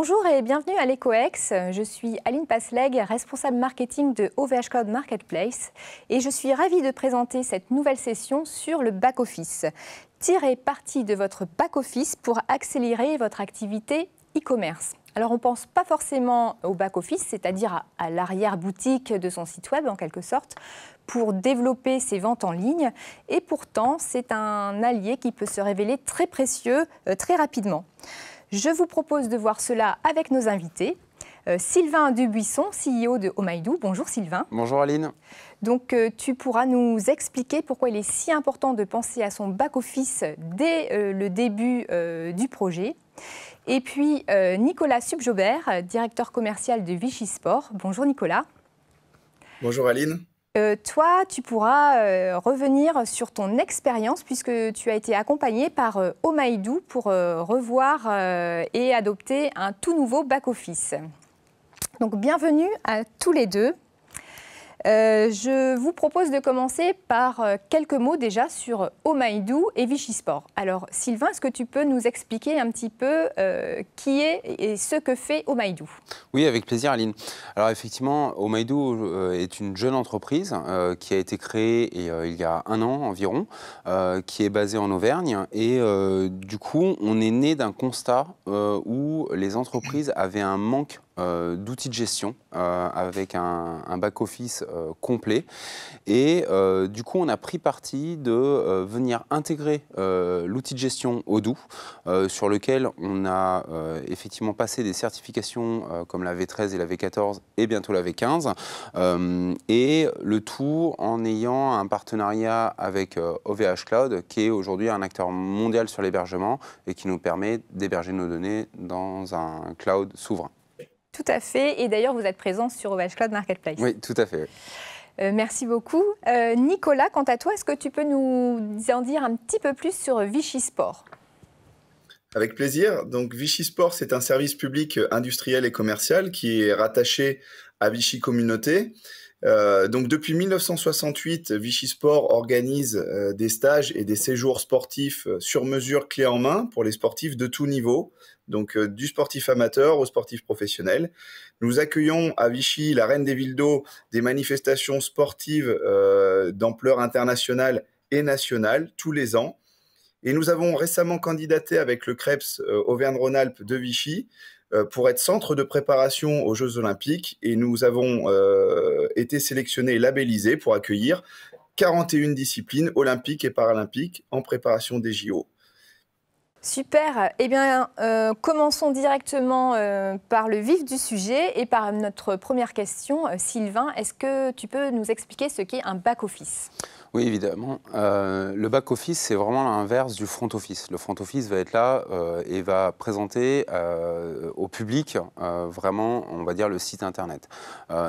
Bonjour et bienvenue à l'EcoEx. Je suis Aline Pasleg, responsable marketing de OVH Cloud Marketplace et je suis ravie de présenter cette nouvelle session sur le back-office. Tirez parti de votre back-office pour accélérer votre activité e-commerce. Alors on ne pense pas forcément au back-office, c'est-à-dire à l'arrière-boutique de son site web en quelque sorte, pour développer ses ventes en ligne. Et pourtant, c'est un allié qui peut se révéler très précieux très rapidement. Je vous propose de voir cela avec nos invités. Sylvain Dubuisson, CEO de Omaidou. Bonjour Sylvain. Bonjour Aline. Donc tu pourras nous expliquer pourquoi il est si important de penser à son back-office dès le début du projet. Et puis Nicolas Subjobert, directeur commercial de Vichy Sport. Bonjour Nicolas. Bonjour Aline. Toi, tu pourras revenir sur ton expérience puisque tu as été accompagné par Omaidou pour revoir et adopter un tout nouveau back-office. Donc, bienvenue à tous les deux. Je vous propose de commencer par quelques mots déjà sur Omaidou et Vichy Sport. Alors, Sylvain, est-ce que tu peux nous expliquer un petit peu qui est et ce que fait Omaidou? Oui, avec plaisir, Aline. Alors, effectivement, Omaidou est une jeune entreprise qui a été créée il y a 1 an environ, qui est basée en Auvergne. Et du coup, on est né d'un constat où les entreprises avaient un manque d'outils de gestion avec un back-office complet. Et du coup, on a pris parti de venir intégrer l'outil de gestion Odoo, sur lequel on a effectivement passé des certifications comme la V13 et la V14 et bientôt la V15. Et le tout en ayant un partenariat avec OVH Cloud, qui est aujourd'hui un acteur mondial sur l'hébergement et qui nous permet d'héberger nos données dans un cloud souverain. Tout à fait. Et d'ailleurs, vous êtes présent sur OVH Cloud Marketplace. Oui, tout à fait. Merci beaucoup. Nicolas, quant à toi, est-ce que tu peux nous en dire un petit peu plus sur Vichy Sport? Avec plaisir. Donc, Vichy Sport, c'est un service public industriel et commercial qui est rattaché à Vichy Communauté. Donc, depuis 1968, Vichy Sport organise des stages et des séjours sportifs sur mesure clé en main pour les sportifs de tout niveau, donc du sportif amateur au sportif professionnel. Nous accueillons à Vichy, la Reine des Villes d'Eau, des manifestations sportives d'ampleur internationale et nationale tous les ans. Et nous avons récemment candidaté avec le CREPS Auvergne-Rhône-Alpes de Vichy pour être centre de préparation aux Jeux Olympiques. Et nous avons été sélectionnés et labellisés pour accueillir 41 disciplines olympiques et paralympiques en préparation des JO. Super. Eh bien, commençons directement par le vif du sujet et par notre première question. Sylvain, est-ce que tu peux nous expliquer ce qu'est un back-office ? Oui, évidemment. Le back-office, c'est vraiment l'inverse du front-office. Le front-office va être là et va présenter au public vraiment, on va dire, le site Internet.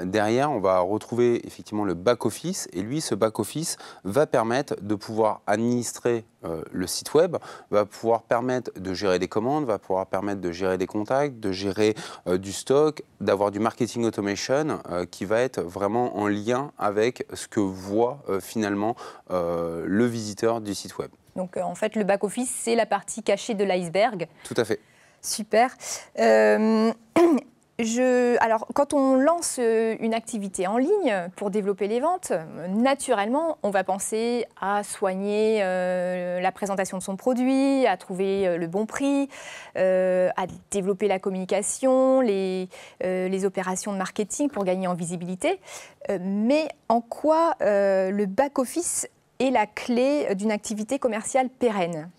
Derrière, on va retrouver effectivement le back-office et lui, ce back-office va permettre de pouvoir administrer le site web, va pouvoir permettre de gérer des commandes, va pouvoir permettre de gérer des contacts, de gérer du stock, d'avoir du marketing automation qui va être vraiment en lien avec ce que voit finalement le visiteur du site web. Donc en fait, le back-office, c'est la partie cachée de l'iceberg. Tout à fait. Super. Alors, quand on lance une activité en ligne pour développer les ventes, naturellement, on va penser à soigner la présentation de son produit, à trouver le bon prix, à développer la communication, les opérations de marketing pour gagner en visibilité. Mais en quoi le back-office est la clé d'une activité commerciale pérenne ?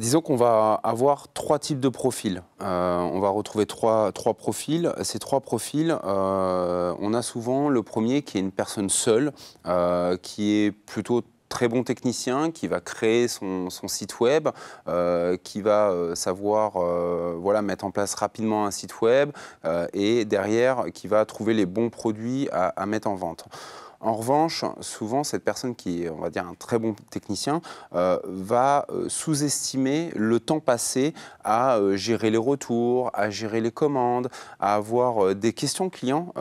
Disons qu'on va avoir 3 types de profils. On va retrouver trois profils. Ces 3 profils, on a souvent le premier qui est une personne seule, qui est plutôt très bon technicien, qui va créer son site web, qui va savoir voilà, mettre en place rapidement un site web et derrière qui va trouver les bons produits à mettre en vente. En revanche, souvent, cette personne qui est, on va dire, un très bon technicien, va sous-estimer le temps passé à gérer les retours, à gérer les commandes, à avoir des questions clients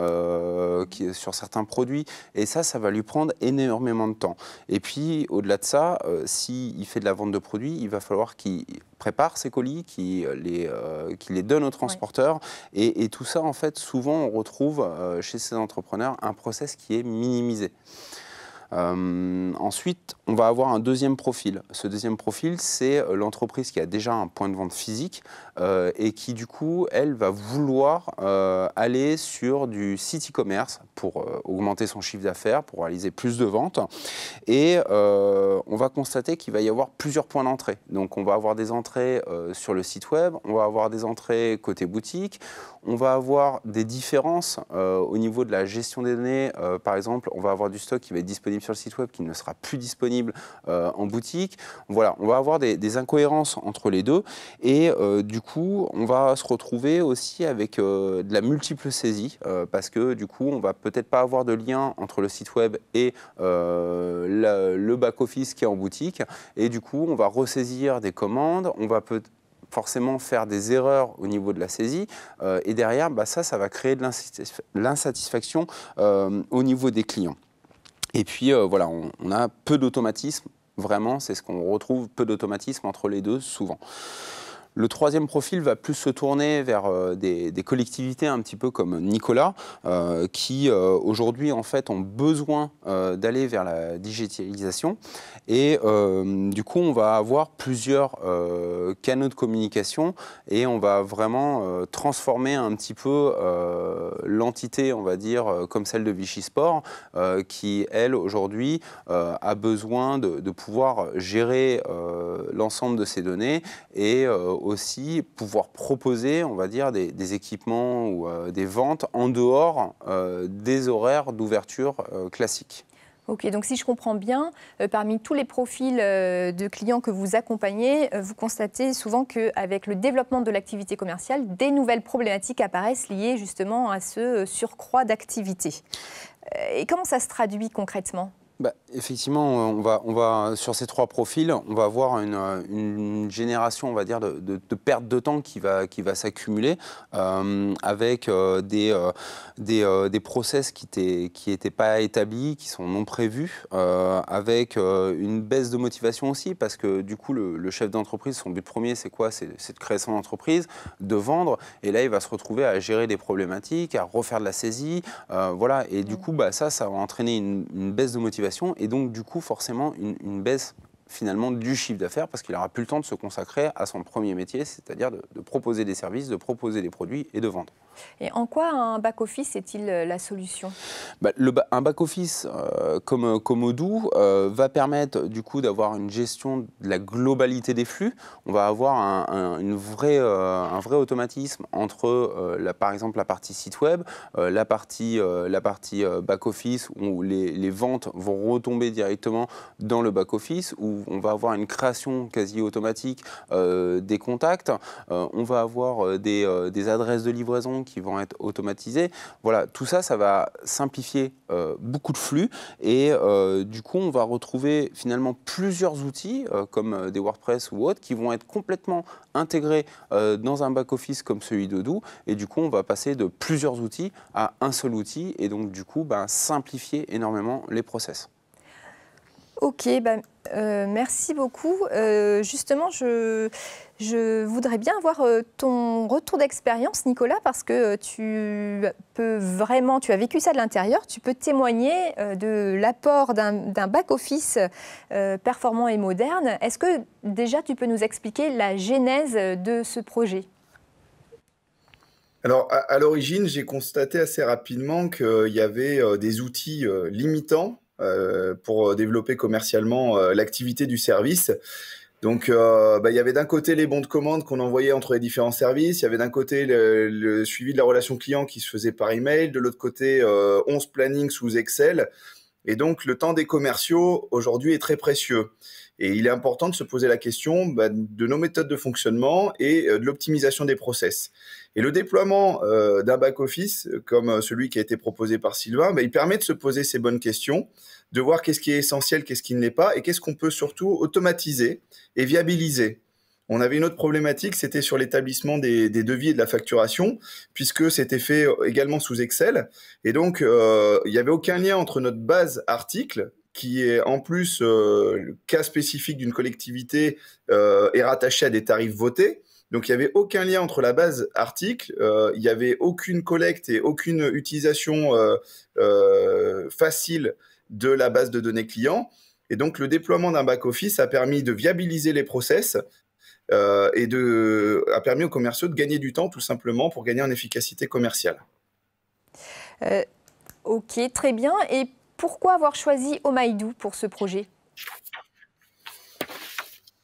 sur certains produits. Et ça va lui prendre énormément de temps. Et puis, au-delà de ça, s'il fait de la vente de produits, il va falloir qu'il prépare ses colis, qu'il les donne aux transporteurs. Et tout ça, en fait, souvent, on retrouve chez ces entrepreneurs un process qui est minimisé. Ensuite, on va avoir un deuxième profil. Ce deuxième profil, c'est l'entreprise qui a déjà un point de vente physique et qui, du coup, elle va vouloir aller sur du site e-commerce pour augmenter son chiffre d'affaires, pour réaliser plus de ventes. Et on va constater qu'il va y avoir plusieurs points d'entrée. Donc, on va avoir des entrées sur le site web, on va avoir des entrées côté boutique, on va avoir des différences au niveau de la gestion des données. Par exemple, on va avoir du stock qui va être disponible sur le site web qui ne sera plus disponible en boutique. Voilà, on va avoir des incohérences entre les deux et du coup, on va se retrouver aussi avec de la multiple saisie parce que du coup, on va peut-être pas avoir de lien entre le site web et le back-office qui est en boutique et du coup, on va ressaisir des commandes, on va forcément faire des erreurs au niveau de la saisie et derrière, ça va créer de l'insatisfaction au niveau des clients. Et puis voilà, on a peu d'automatisme, vraiment, c'est ce qu'on retrouve, peu d'automatisme entre les deux souvent. Le troisième profil va plus se tourner vers des collectivités un petit peu comme Nicolas, qui aujourd'hui en fait ont besoin d'aller vers la digitalisation. Et du coup, on va avoir plusieurs canaux de communication et on va vraiment transformer un petit peu l'entité, on va dire, comme celle de Vichy Sport, qui, elle, aujourd'hui, a besoin de pouvoir gérer l'ensemble de ces données et aussi pouvoir proposer, on va dire, des équipements ou des ventes en dehors des horaires d'ouverture classiques. Ok, donc si je comprends bien, parmi tous les profils de clients que vous accompagnez, vous constatez souvent qu'avec le développement de l'activité commerciale, des nouvelles problématiques apparaissent liées justement à ce surcroît d'activité. Et comment ça se traduit concrètement ? Effectivement, on va sur ces trois profils, on va avoir une génération, on va dire, de perte de temps qui va s'accumuler avec des process qui étaient pas établis, qui sont non prévus, avec une baisse de motivation aussi, parce que du coup, le chef d'entreprise, son but premier, c'est quoi ? C'est de créer son entreprise, de vendre, et là, il va se retrouver à gérer des problématiques, à refaire de la saisie, voilà, et du coup, ça va entraîner une baisse de motivation. Et donc, du coup, forcément, une baisse finalement du chiffre d'affaires parce qu'il n'aura plus le temps de se consacrer à son premier métier, c'est-à-dire de proposer des services, de proposer des produits et de vendre. Et en quoi un back-office est-il la solution ? Un back-office comme Odoo va permettre du coup d'avoir une gestion de la globalité des flux. On va avoir un vrai automatisme entre par exemple la partie site web, la partie back-office où les ventes vont retomber directement dans le back-office, où on va avoir une création quasi automatique des contacts, on va avoir des adresses de livraison qui vont être automatisées. Voilà, tout ça, ça va simplifier beaucoup de flux et du coup, on va retrouver finalement plusieurs outils comme des WordPress ou autres qui vont être complètement intégrés dans un back-office comme celui d'Odoo et du coup, on va passer de plusieurs outils à un seul outil et donc du coup, simplifier énormément les process. Ok, merci beaucoup. Justement, je voudrais bien avoir ton retour d'expérience, Nicolas, parce que tu as vécu ça de l'intérieur, tu peux témoigner de l'apport d'un back-office performant et moderne. Est-ce que déjà tu peux nous expliquer la genèse de ce projet ? Alors, à l'origine, j'ai constaté assez rapidement qu'il y avait des outils limitants pour développer commercialement l'activité du service. Donc, il y avait d'un côté les bons de commande qu'on envoyait entre les différents services, il y avait d'un côté le suivi de la relation client qui se faisait par email, de l'autre côté 11 plannings sous Excel. Et donc, le temps des commerciaux, aujourd'hui, est très précieux. Et il est important de se poser la question de nos méthodes de fonctionnement et de l'optimisation des process. Et le déploiement d'un back-office, comme celui qui a été proposé par Sylvain, il permet de se poser ces bonnes questions, de voir qu'est-ce qui est essentiel, qu'est-ce qui ne l'est pas, et qu'est-ce qu'on peut surtout automatiser et viabiliser. On avait une autre problématique, c'était sur l'établissement des devis et de la facturation, puisque c'était fait également sous Excel. Et donc, il n'y avait aucun lien entre notre base article, qui est en plus le cas spécifique d'une collectivité est rattaché à des tarifs votés. Donc, il n'y avait aucun lien entre la base article, il n'y avait aucune collecte et aucune utilisation facile de la base de données client. Et donc, le déploiement d'un back-office a permis de viabiliser les process et a permis aux commerciaux de gagner du temps, tout simplement, pour gagner en efficacité commerciale. Ok, très bien. Et pourquoi avoir choisi Omaidou pour ce projet ?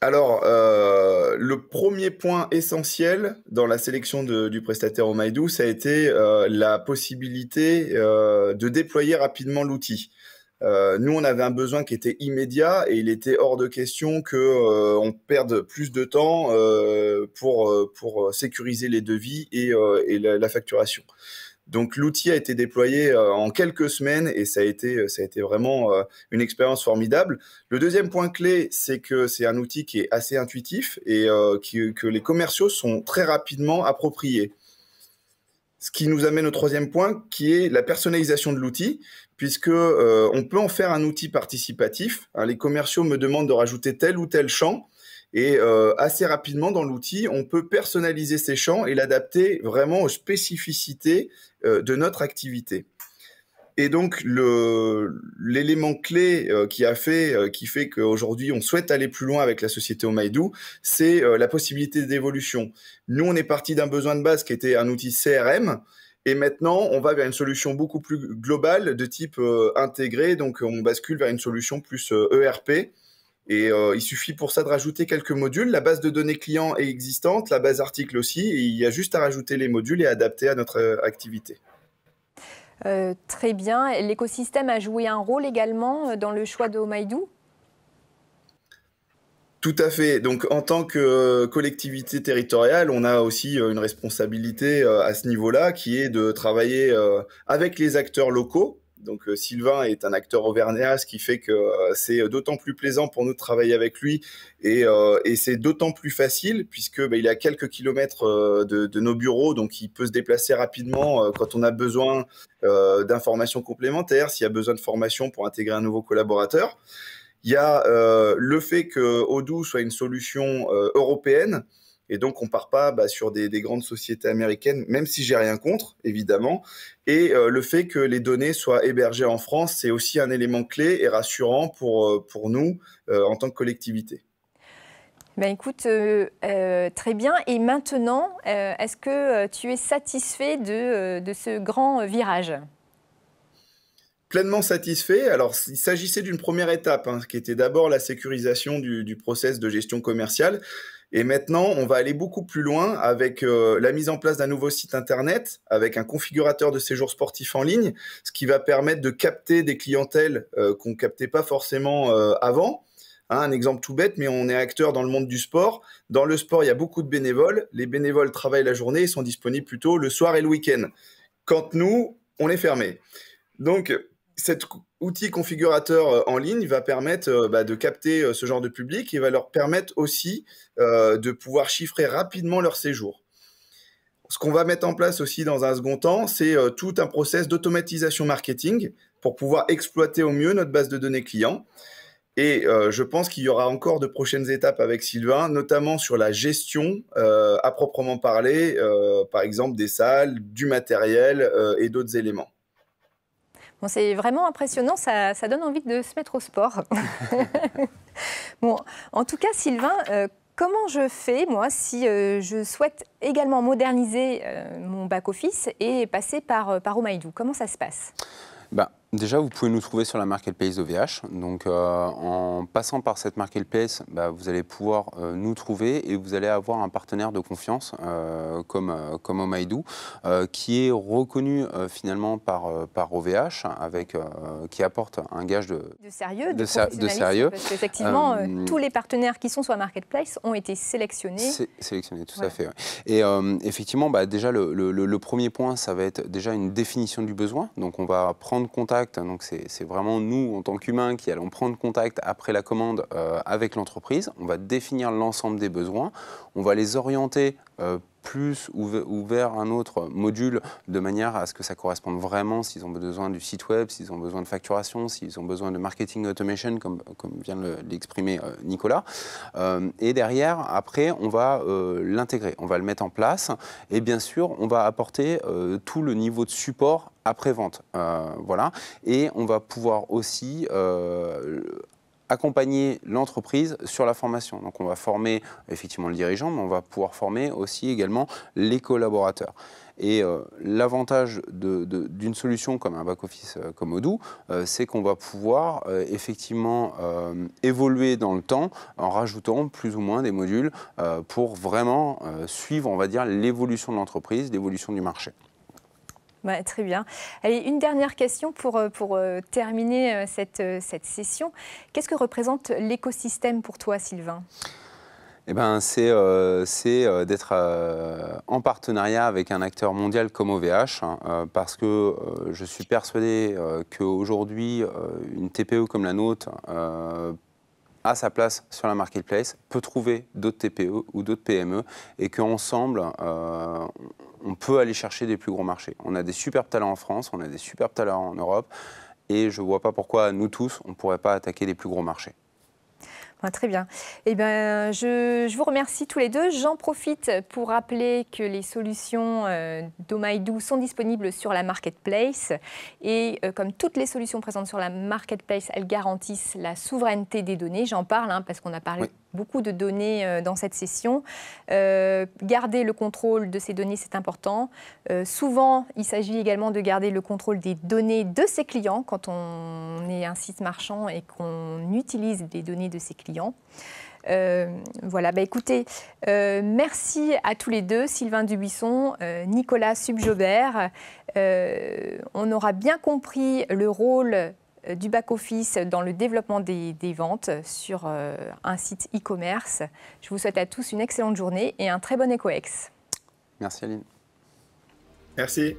Alors, le premier point essentiel dans la sélection du prestataire Omaidou, ça a été la possibilité de déployer rapidement l'outil. Nous, on avait un besoin qui était immédiat et il était hors de question qu'on perde plus de temps pour sécuriser les devis et la facturation. Donc l'outil a été déployé en quelques semaines et ça a été vraiment une expérience formidable. Le deuxième point clé, c'est que c'est un outil qui est assez intuitif et que les commerciaux sont très rapidement appropriés. Ce qui nous amène au troisième point, qui est la personnalisation de l'outil, puisque on peut en faire un outil participatif. Les commerciaux me demandent de rajouter tel ou tel champ. Et assez rapidement, dans l'outil, on peut personnaliser ces champs et l'adapter vraiment aux spécificités de notre activité. Et donc, l'élément clé qui fait qu'aujourd'hui, on souhaite aller plus loin avec la société Omaidou, c'est la possibilité d'évolution. Nous, on est parti d'un besoin de base qui était un outil CRM. Et maintenant, on va vers une solution beaucoup plus globale de type intégré. Donc, on bascule vers une solution plus ERP. Et il suffit pour ça de rajouter quelques modules. La base de données client est existante, la base article aussi, et il y a juste à rajouter les modules et adapter à notre activité. Très bien. L'écosystème a joué un rôle également dans le choix de Omaidou ? Tout à fait. Donc, en tant que collectivité territoriale, on a aussi une responsabilité à ce niveau-là, qui est de travailler avec les acteurs locaux. Donc Sylvain est un acteur auvergnat, ce qui fait que c'est d'autant plus plaisant pour nous de travailler avec lui et c'est d'autant plus facile puisque il est à quelques kilomètres de nos bureaux, donc il peut se déplacer rapidement quand on a besoin d'informations complémentaires, s'il y a besoin de formation pour intégrer un nouveau collaborateur. Il y a le fait que Odoo soit une solution européenne. Et donc, on ne part pas sur des grandes sociétés américaines, même si j'ai rien contre, évidemment. Et le fait que les données soient hébergées en France, c'est aussi un élément clé et rassurant pour nous en tant que collectivité. Écoute, très bien. Et maintenant, est-ce que tu es satisfait de ce grand virage ? Pleinement satisfait. Alors, il s'agissait d'une première étape, qui était d'abord la sécurisation du process de gestion commerciale. Et maintenant, on va aller beaucoup plus loin avec la mise en place d'un nouveau site internet, avec un configurateur de séjour sportif en ligne, ce qui va permettre de capter des clientèles qu'on ne captait pas forcément avant. Un exemple tout bête, mais on est acteur dans le monde du sport. Dans le sport, il y a beaucoup de bénévoles. Les bénévoles travaillent la journée et sont disponibles plutôt le soir et le week-end. Quand nous, on est fermé. Donc, cet outil configurateur en ligne va permettre de capter ce genre de public et va leur permettre aussi de pouvoir chiffrer rapidement leur séjour. Ce qu'on va mettre en place aussi dans un second temps, c'est tout un process d'automatisation marketing pour pouvoir exploiter au mieux notre base de données clients. Et je pense qu'il y aura encore de prochaines étapes avec Sylvain, notamment sur la gestion à proprement parler, par exemple des salles, du matériel et d'autres éléments. Bon, c'est vraiment impressionnant, ça donne envie de se mettre au sport. Bon, en tout cas, Sylvain, comment je fais, moi, si je souhaite également moderniser mon back-office et passer par Omaidou ? Comment ça se passe ? Déjà, vous pouvez nous trouver sur la marketplace d'OVH. Donc, en passant par cette marketplace, vous allez pouvoir nous trouver et vous allez avoir un partenaire de confiance comme Omaidou, qui est reconnu finalement par OVH, qui apporte un gage de sérieux, de sérieux. Parce qu'effectivement, tous les partenaires qui sont sur la marketplace ont été sélectionnés. Sélectionnés, tout Voilà. à fait. Ouais. Et effectivement, déjà, le premier point, ça va être déjà une définition du besoin. Donc, on va prendre contact. Donc, c'est vraiment nous, en tant qu'humains, qui allons prendre contact après la commande avec l'entreprise. On va définir l'ensemble des besoins. On va les orienter plus ou vers un autre module de manière à ce que ça corresponde vraiment, s'ils ont besoin du site web, s'ils ont besoin de facturation, s'ils ont besoin de marketing automation, comme vient de l'exprimer Nicolas. Et derrière, après, on va l'intégrer, on va le mettre en place. Et bien sûr, on va apporter tout le niveau de support après-vente. Voilà. Et on va pouvoir aussi accompagner l'entreprise sur la formation. Donc on va former effectivement le dirigeant, mais on va pouvoir former aussi également les collaborateurs. Et l'avantage d'une solution comme un back-office comme Odoo, c'est qu'on va pouvoir effectivement évoluer dans le temps en rajoutant plus ou moins des modules pour vraiment suivre, on va dire, l'évolution de l'entreprise, l'évolution du marché. Ouais, très bien. Allez, une dernière question pour terminer cette session. Qu'est-ce que représente l'écosystème pour toi, Sylvain ? Eh ben, c'est d'être en partenariat avec un acteur mondial comme OVH, parce que je suis persuadé qu'aujourd'hui, une TPE comme la nôtre a sa place sur la marketplace, peut trouver d'autres TPE ou d'autres PME, et qu'ensemble, on peut aller chercher des plus gros marchés. On a des superbes talents en France, on a des superbes talents en Europe, et je ne vois pas pourquoi nous tous, on ne pourrait pas attaquer les plus gros marchés. Très bien. Eh ben, je vous remercie tous les deux. J'en profite pour rappeler que les solutions d'Omaidou sont disponibles sur la marketplace. Et comme toutes les solutions présentes sur la marketplace, elles garantissent la souveraineté des données. J'en parle parce qu'on a parlé beaucoup de données dans cette session. Garder le contrôle de ces données, c'est important. Souvent, il s'agit également de garder le contrôle des données de ses clients quand on est un site marchand et qu'on utilise les données de ses clients. Voilà, écoutez, merci à tous les deux, Sylvain Dubuisson, Nicolas Subjobert. On aura bien compris le rôle du back-office dans le développement des ventes sur un site e-commerce. Je vous souhaite à tous une excellente journée et un très bon EcoEx. Merci Aline. Merci.